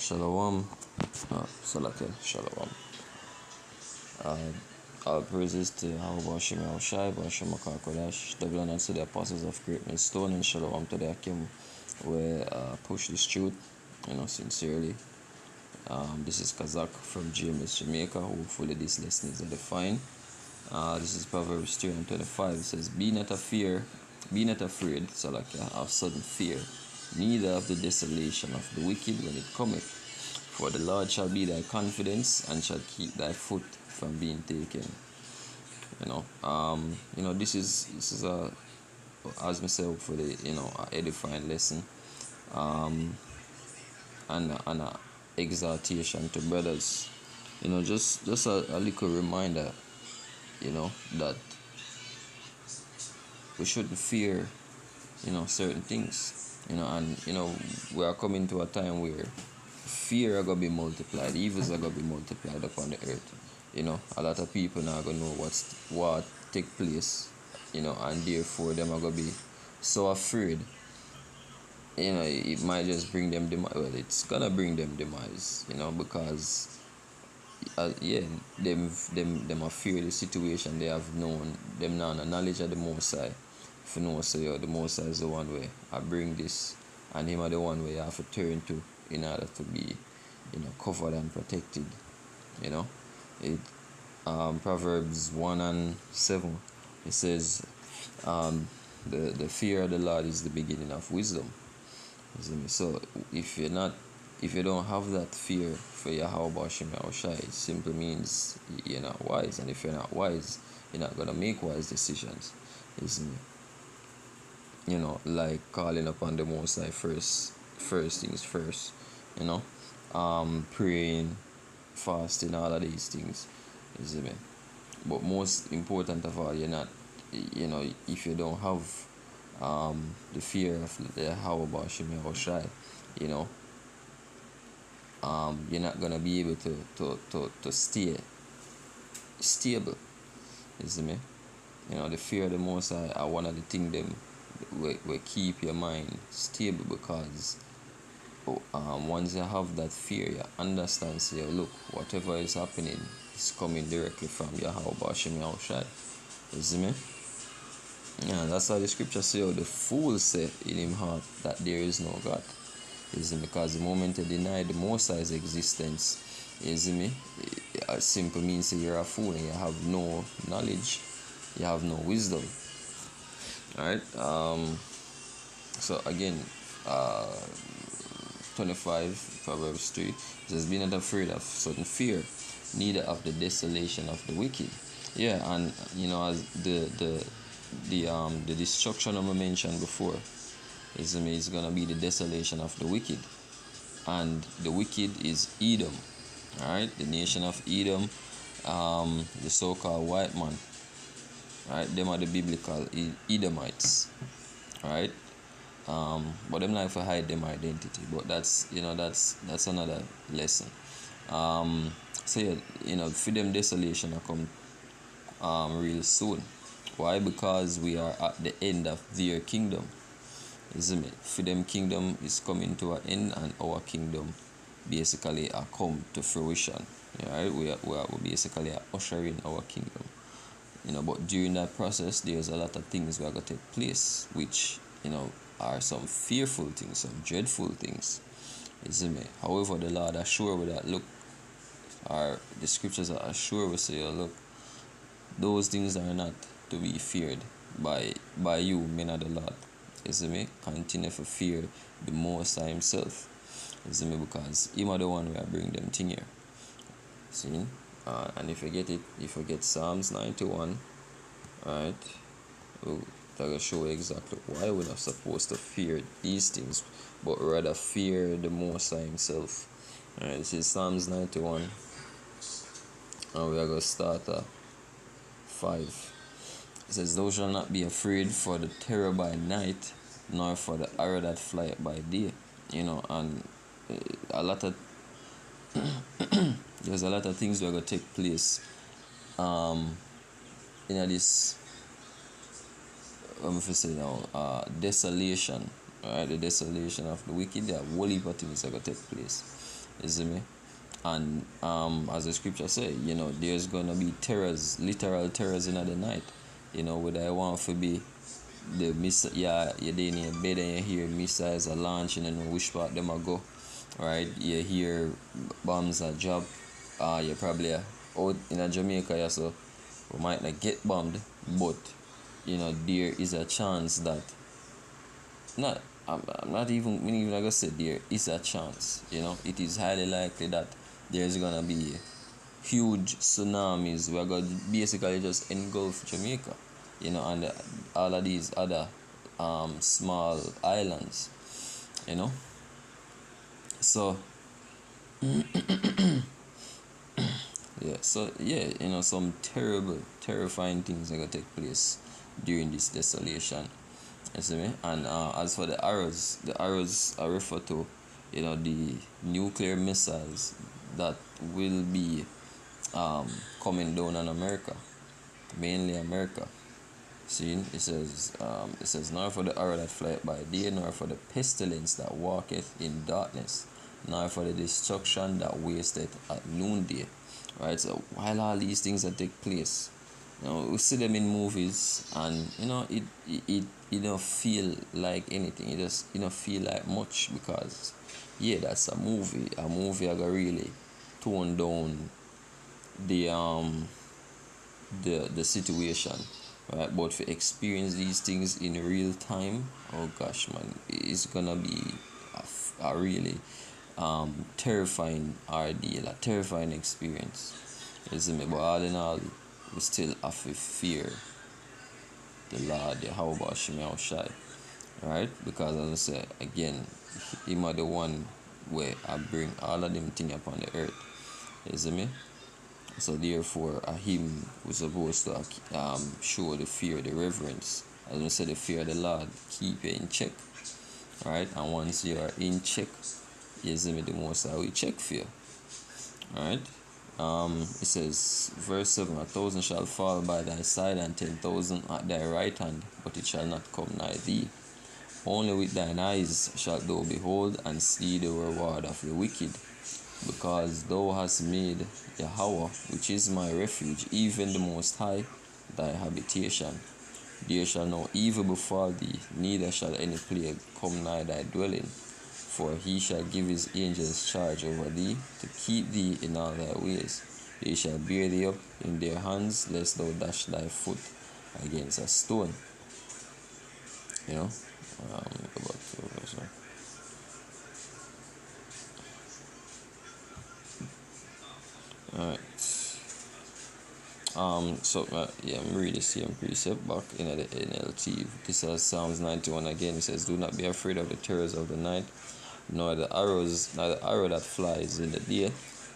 Shalom. Salakia. Shalom. All praises to Yahweh Shem Yahushai, Bashem Kodash, double honor to the apostles of Great Millstone, and Shalom to the Akim where push this truth, sincerely. This is Kazak from GMS Jamaica. Hopefully this lesson is edifying. This is Proverbs 3:25. It says, Be not afraid, Salakia, of sudden fear, neither of the desolation of the wicked when it cometh. For the Lord shall be thy confidence, and shall keep thy foot from being taken. This is a, as myself, for the a edifying lesson, and a exhortation to brothers. Just a little reminder, that we shouldn't fear, certain things, and we are coming to a time where fear are gonna be multiplied, evils are gonna be multiplied upon the earth. A lot of people now gonna know what take place, and therefore them are gonna be so afraid. It might just bring them demise. Well, it's gonna bring them demise, because them are fear the situation they have known. Them now the knowledge of the Most High. If you know, so the Most High is the one way I bring this, and him are the one way you have to turn to in order to be, covered and protected. It Proverbs 1:7, it says, the fear of the Lord is the beginning of wisdom. So if you don't have that fear for Yahweh Bashem Yahushai, it simply means you're not wise, and if you're not wise, you're not gonna make wise decisions. Like calling upon the Most High first things first. Praying, fasting, all of these things. But most important of all, you're not, if you don't have the fear of the Yahweh Bashem Yahushai, you're not gonna be able to stay stable. The fear of the Most High are one of the things them will keep your mind stable, because once you have that fear, you understand, say, look, whatever is happening is coming directly from Yahweh Bashem Yahushai. That's how the scripture say, the fool say in him heart that there is no God. Because the moment you deny the Most High's existence, it simply means that you're a fool and you have no knowledge, you have no wisdom. Alright? So again, 25, Proverbs 3, it says, Be not afraid of sudden fear, neither of the desolation of the wicked. And as the destruction I mentioned before, is gonna be the desolation of the wicked, and the wicked is Edom. Alright, the nation of Edom, the so-called white man. Alright, them are the biblical Edomites. Alright, but them like to hide them identity, but that's another lesson. For them desolation will come real soon. Why? Because we are at the end of their kingdom. For them kingdom is coming to an end, and our kingdom basically are come to fruition. Right? We are basically ushering our kingdom. But during that process, there's a lot of things that are going to take place, which are some fearful things, some dreadful things. However, the Lord assure we that, look, the scriptures are assure we, say, look, those things are not to be feared by you, men of the Lord. Continue to fear the Most High himself. Because him are the one who bring them thing here. See? And if you get it, if you get Psalms 91, alright, that will show exactly why we're not supposed to fear these things, but rather fear the Most High himself. Alright, this is Psalms 91, and we are going to start at 5. It says, Thou shalt not be afraid for the terror by night, nor for the arrow that flieth by day. And a lot of there's a lot of things that are going to take place in this, desolation. Right? The desolation of the wicked. There are whole heap of things that are going to take place. You see me? And as the scripture say, there's gonna be terrors, literal terrors in the night. Whether I want to be the miss, yeah, you're in your bed and you hear missiles are launching and which part them are go, right? You hear bombs are drop. You're probably out in a Jamaica, yeah, so we might not get bombed, but there is a chance that not. I'm not even gonna say there is a chance. It is highly likely that there's gonna be huge tsunamis. We're gonna basically just engulf Jamaica, and all of these other small islands, you know. So yeah, some terrible, terrifying things are gonna take place during this desolation. You see me? And as for the arrows are referred to, the nuclear missiles that will be coming down on America, mainly America. See, it says, nor for the arrow that flieth by day, nor for the pestilence that walketh in darkness, nor for the destruction that wasteth at noonday. Right? So while all these things that take place, we see them in movies, and it don't feel like anything. It just feel like much, because that's a movie. A movie I got really tone down the the situation, right? But to experience these things in real time, oh gosh, man, it's gonna be a really terrifying ordeal, a terrifying experience, isn't it? But all in all, we still have to fear the Lord, the Yahweh Shemel Shai, right? Because as I said again, Him are the one where I bring all of them things upon the earth, isn't it? So therefore, him was supposed to show the fear, the reverence. As I said, the fear of the Lord keep you in check, right? And once you are in check, the most I will check for you, right? It says, verse 7: 1,000 shall fall by thy side, and 10,000 at thy right hand, but it shall not come nigh thee. Only with thine eyes shalt thou behold and see the reward of the wicked, because thou hast made Yahweh, which is my refuge, even the Most High, thy habitation. There shall no evil befall thee, neither shall any plague come nigh thy dwelling. For he shall give his angels charge over thee, to keep thee in all thy ways. They shall bear thee up in their hands, lest thou dash thy foot against a stone. About Alright. I'm reading the same precept back in the NLT. This is Psalms 91 again. It says, do not be afraid of the terrors of the night, nor the arrow that flies in the day.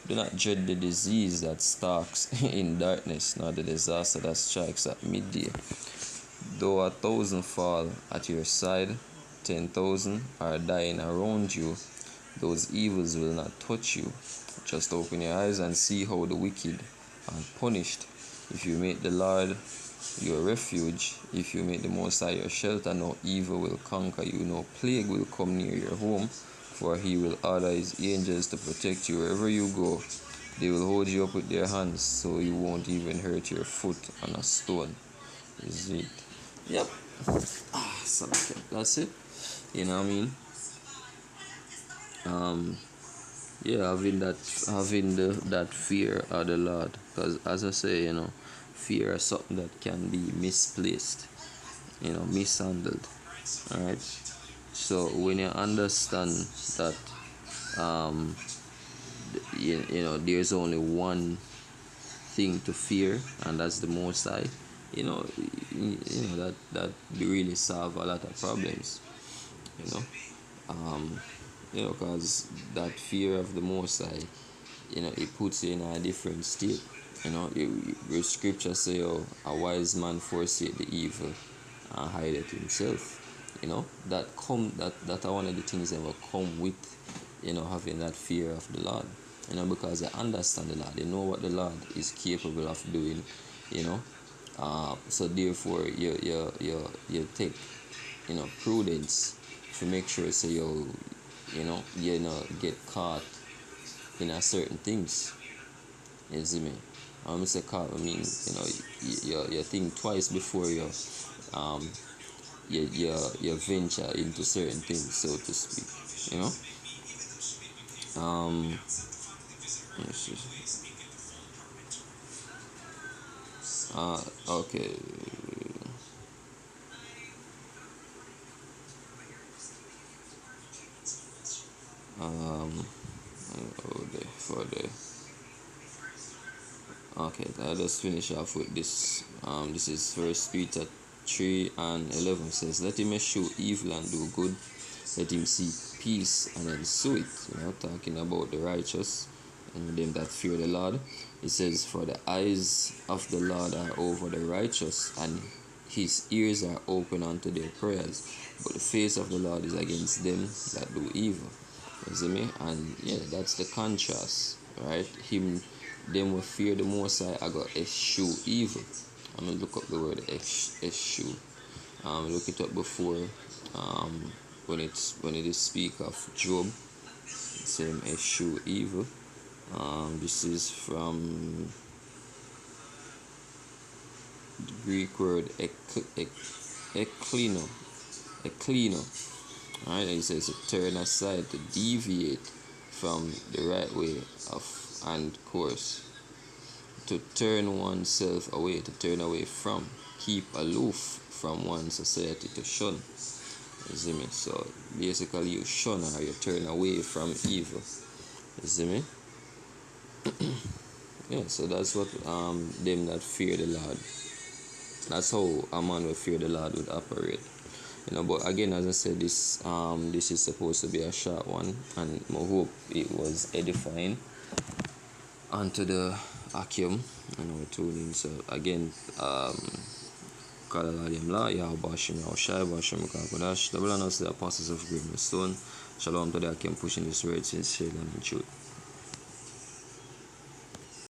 Do not dread the disease that stalks in darkness, nor the disaster that strikes at midday. Though 1,000 fall at your side, 10,000 are dying around you, those evils will not touch you. Just open your eyes and see how the wicked are punished. If you make the Lord your refuge, if you make the Most High your shelter, no evil will conquer you, no plague will come near your home, for he will order his angels to protect you wherever you go. They will hold you up with their hands, so you won't even hurt your foot on a stone. Is it? Yep. So that's it. You know what I mean? Having that fear of the Lord, because as I say, fear is something that can be misplaced, mishandled. All right. So when you understand that, there's only one thing to fear, and that's the Most High. That really solve a lot of problems. Because that fear of the Most High, it puts you in a different state. Your scripture say, "Oh, a wise man foreseeth the evil and hideth himself." That are one of the things that will come with, having that fear of the Lord. Because they understand the Lord, they know what the Lord is capable of doing. So therefore, you take, prudence to make sure so you get caught in a certain things. You see me? Mr. Carl, I mean, you think twice before um you venture into certain things, so to speak. Let me see. Okay. Um, for the Okay, I'll just finish off with this. This is First Peter 3:11 says, "Let him eschew evil and do good. Let him seek peace and ensue it." Talking about the righteous and them that fear the Lord. It says, "For the eyes of the Lord are over the righteous, and his ears are open unto their prayers. But the face of the Lord is against them that do evil." You see me? And yeah, that's the contrast, right? Them will fear the Most High. I got eschew evil. I'm gonna look up the word eschew. Look it up before. When it is speak of Job, same eschew evil. This is from the Greek word eklino. Eklino. Alright, it says to turn aside, to deviate from the right way of and course, to turn oneself away, to turn away from, keep aloof from one society, to shun. You see me? So basically, you shun or you turn away from evil. You see me? Yeah. So that's what them that fear the Lord. That's how a man will fear the Lord would operate. But again, as I said, this is supposed to be a short one, and I hope it was edifying onto the Akim and our tuning. So again, Kalalim La, Yahbashim Yahushai, Bashim Kakodash, the Blanos, the Apostles of Greatness Stone. Shalom to the Akim pushing this word sincerely and in truth.